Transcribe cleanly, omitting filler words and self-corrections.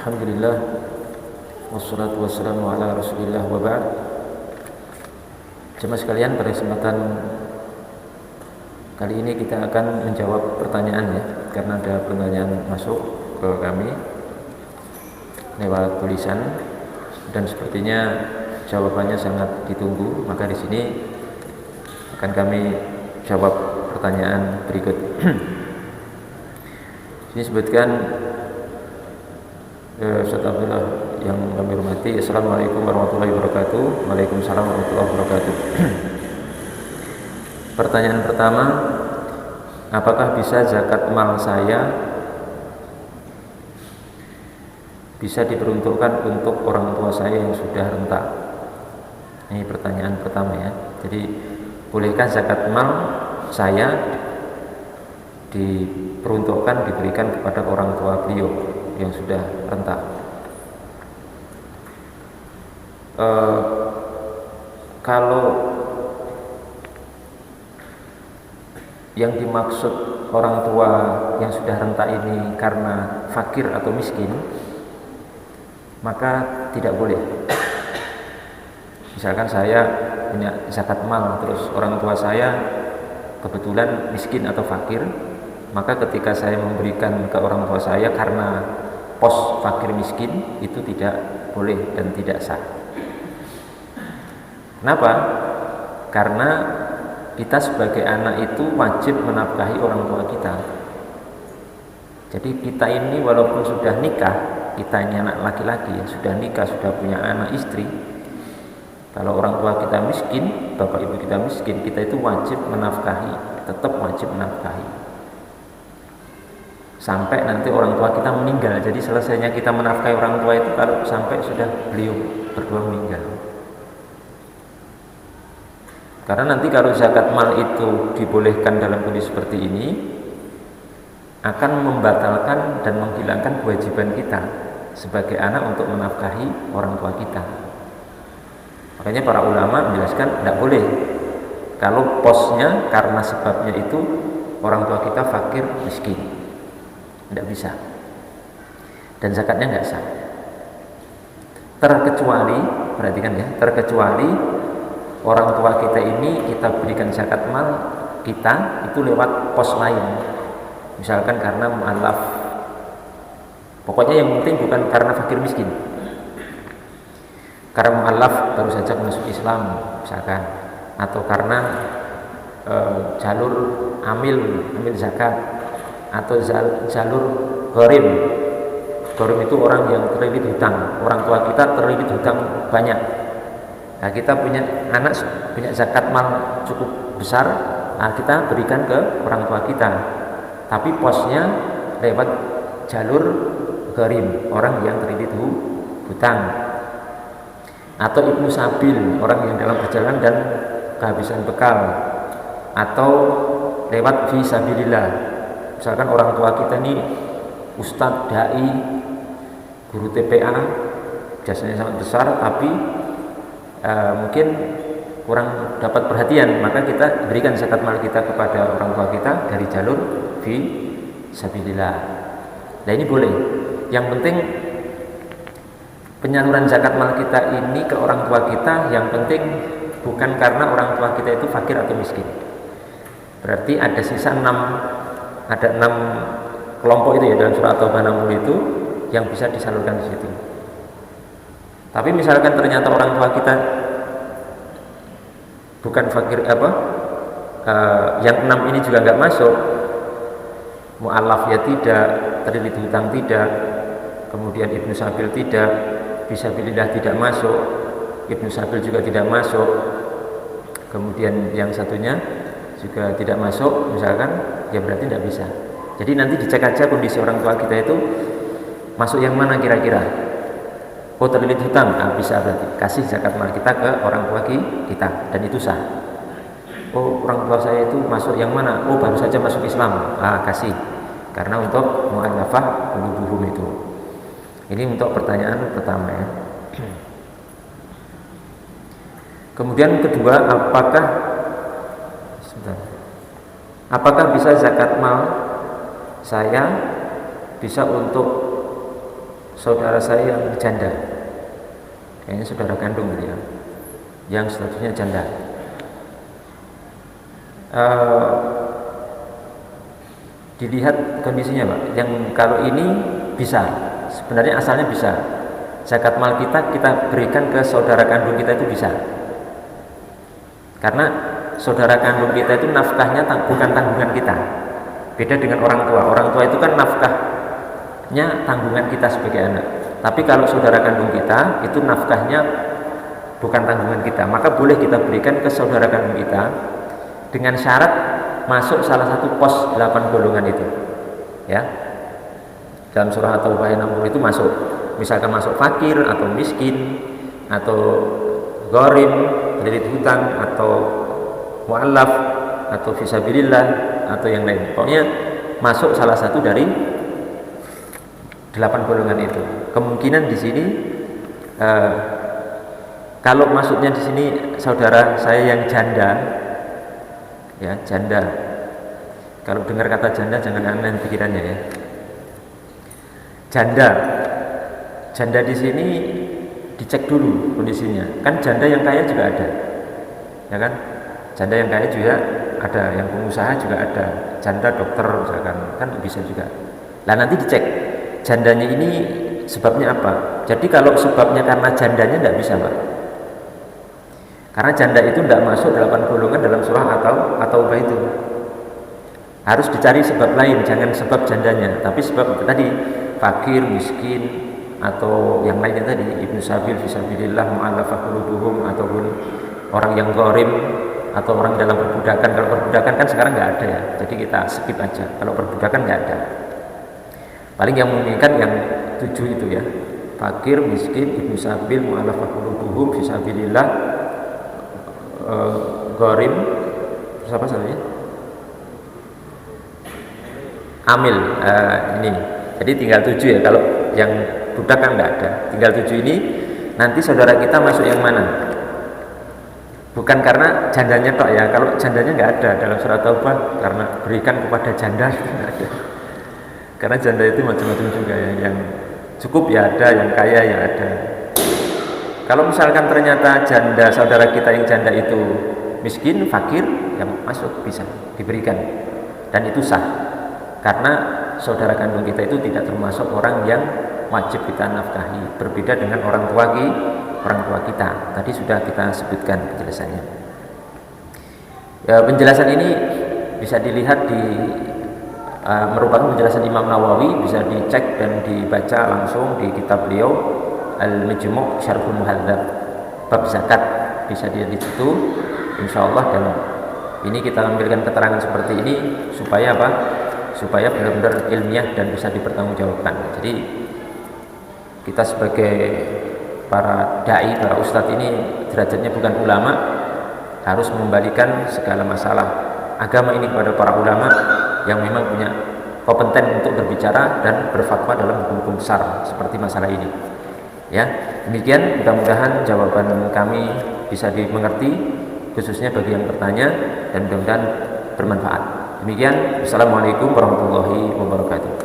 Alhamdulillah, wassalatu wassalamu ala rasulillah wa ba'd. Jemaah sekalian, pada kesempatan kali ini kita akan menjawab pertanyaan ya, karena ada pertanyaan masuk ke kami lewat tulisan dan sepertinya jawabannya sangat ditunggu, maka di sini akan kami jawab pertanyaan berikut. Ini sebutkan Ustaz Abdullah yang kami hormati. Assalamualaikum warahmatullahi wabarakatuh. Waalaikumsalam warahmatullahi wabarakatuh. Pertanyaan pertama, apakah bisa zakat mal saya bisa diperuntukkan untuk orang tua saya yang sudah renta? Ini pertanyaan pertama ya. Jadi, bolehkah zakat mal saya diperuntukkan, diberikan kepada orang tua beliau yang sudah renta? Kalau yang dimaksud orang tua yang sudah renta ini karena fakir atau miskin, maka tidak boleh. Misalkan saya punya zakat mal, terus orang tua saya kebetulan miskin atau fakir, maka ketika saya memberikan ke orang tua saya karena pos fakir miskin, itu tidak boleh dan tidak sah. Kenapa? Karena kita sebagai anak itu wajib menafkahi orang tua kita. Jadi kita ini walaupun sudah nikah, kita ini anak laki-laki yang sudah nikah, sudah punya anak istri, kalau orang tua kita miskin, bapak ibu kita miskin, kita itu wajib menafkahi, tetap wajib menafkahi sampai nanti orang tua kita meninggal. Jadi selesainya kita menafkahi orang tua itu kalau sampai sudah beliau berdua meninggal. Karena nanti kalau zakat mal itu dibolehkan dalam kondisi seperti ini, akan membatalkan dan menghilangkan kewajiban kita sebagai anak untuk menafkahi orang tua kita. Makanya para ulama menjelaskan tidak boleh kalau posnya karena sebabnya itu orang tua kita fakir miskin, tidak bisa, dan zakatnya nggak sah. Terkecuali, perhatikan ya, terkecuali orang tua kita ini kita berikan zakat mal kita itu lewat pos lain, misalkan karena mu'alaf, pokoknya yang penting bukan karena fakir miskin, karena mu'alaf baru saja masuk Islam misalkan, atau karena jalur amil zakat, atau jalur gharim. Gharim itu orang yang terlilit hutang, orang tua kita terlilit hutang banyak. Nah, kita punya anak punya zakat mal cukup besar, nah kita berikan ke orang tua kita, tapi posnya lewat jalur gharim, orang yang terlilit hutang, atau ibnu sabil, orang yang dalam perjalanan dan kehabisan bekal, atau lewat fi sabilillah. Misalkan orang tua kita ini ustadz, dai, guru TPA, jasanya sangat besar, tapi mungkin kurang dapat perhatian, maka kita berikan zakat mal kita kepada orang tua kita dari jalur fi sabilillah. Nah, ini boleh. Yang penting penyaluran zakat mal kita ini ke orang tua kita, yang penting bukan karena orang tua kita itu fakir atau miskin. Berarti ada sisa 6 kelompok itu ya dalam surah At-Taubah 60 itu yang bisa disalurkan di situ. Tapi misalkan ternyata orang tua kita bukan fakir yang 6 ini juga nggak masuk, mu'alaf ya tidak, terlilit hutang tidak, kemudian ibnu sabil tidak, fisabilillah tidak masuk, ibnu sabil juga tidak masuk, kemudian yang satunya juga tidak masuk misalkan, ya berarti tidak bisa. Jadi nanti dicek aja kondisi orang tua kita itu masuk yang mana kira-kira. Oh, terlilit hutang, bisa berarti kasih zakat mal kita ke orang tua kita, dan itu sah. Oh, orang tua saya itu masuk yang mana? Oh, baru saja masuk Islam, kasih, karena untuk mu'allafah qulubuhum itu. Ini untuk pertanyaan pertama ya. Kemudian kedua, apakah bisa zakat mal saya bisa untuk saudara saya yang janda, kayaknya saudara kandung gitu ya, yang statusnya janda. Dilihat kondisinya Pak, yang kalau ini bisa, sebenarnya asalnya bisa, zakat mal kita berikan ke saudara kandung kita itu bisa, karena saudara kandung kita itu nafkahnya bukan tanggungan kita, beda dengan orang tua. Orang tua itu kan nafkahnya tanggungan kita sebagai anak, tapi kalau saudara kandung kita itu nafkahnya bukan tanggungan kita, maka boleh kita berikan ke saudara kandung kita dengan syarat masuk salah satu pos 8 golongan itu ya. Dalam surah At-Taubah 60 itu masuk, misalkan masuk fakir atau miskin atau gharim, pendidik hutang, atau mu'allaf atau fisabilillah atau yang lain. Pokoknya masuk salah satu dari 8 golongan itu. Kemungkinan di sini kalau masuknya di sini saudara saya yang janda, ya janda. Kalau dengar kata janda jangan aneh pikirannya ya. Janda di sini dicek dulu kondisinya. Kan janda yang kaya juga ada, ya kan? Janda yang kaya juga ada, yang pengusaha juga ada, janda dokter misalkan, kan bisa juga. Lah nanti dicek jandanya ini sebabnya apa. Jadi kalau sebabnya karena jandanya tidak bisa Pak, karena janda itu tidak masuk 8 golongan dalam surah atau itu. Harus dicari sebab lain, jangan sebab jandanya, tapi sebab tadi fakir, miskin, atau yang lainnya tadi, ibnu sabil, fisabilillah, mu'allafah qulubuhum, ataupun orang yang gharim, atau orang dalam perbudakan. Kalau perbudakan kan sekarang nggak ada ya, jadi kita skip aja. Kalau perbudakan nggak ada. Paling yang menginginkan yang 7 itu ya, fakir, miskin, ibnu sabil, mu'allafah qulubuhum, fisabilillah, gharim, terus apa namanya? Amil, ini. Jadi tinggal 7 ya, kalau yang budak kan enggak ada. Tinggal 7 ini, nanti saudara kita masuk yang mana? Bukan karena jandanya tok ya, kalau jandanya enggak ada dalam surat Taubah, karena berikan kepada janda itu enggak ada. Karena janda itu macam-macam juga ya, yang cukup ya ada, yang kaya ya ada. Kalau misalkan ternyata janda, saudara kita yang janda itu miskin, fakir, yang masuk bisa diberikan, dan itu sah. Karena saudara kandung kita itu tidak termasuk orang yang wajib kita nafkahi, berbeda dengan orang tua kita. Tadi sudah kita sebutkan penjelasannya. Ya, penjelasan ini bisa dilihat di merupakan penjelasan Imam Nawawi, bisa dicek dan dibaca langsung di kitab beliau Al-Majmu' Syarhul Muhadzab bab zakat, bisa dilihat di situ insyaallah. Dan ini kita ambilkan keterangan seperti ini supaya apa? Supaya benar-benar ilmiah dan bisa dipertanggungjawabkan. Jadi kita sebagai para dai, para ustadz ini derajatnya bukan ulama, harus mengembalikan segala masalah agama ini kepada para ulama yang memang punya kompeten untuk berbicara dan berfatwa dalam hukum-hukum besar seperti masalah ini. Ya, demikian, mudah-mudahan jawaban kami bisa dimengerti, khususnya bagi yang bertanya, dan mudah-mudahan bermanfaat. Demikian, Assalamualaikum warahmatullahi wabarakatuh.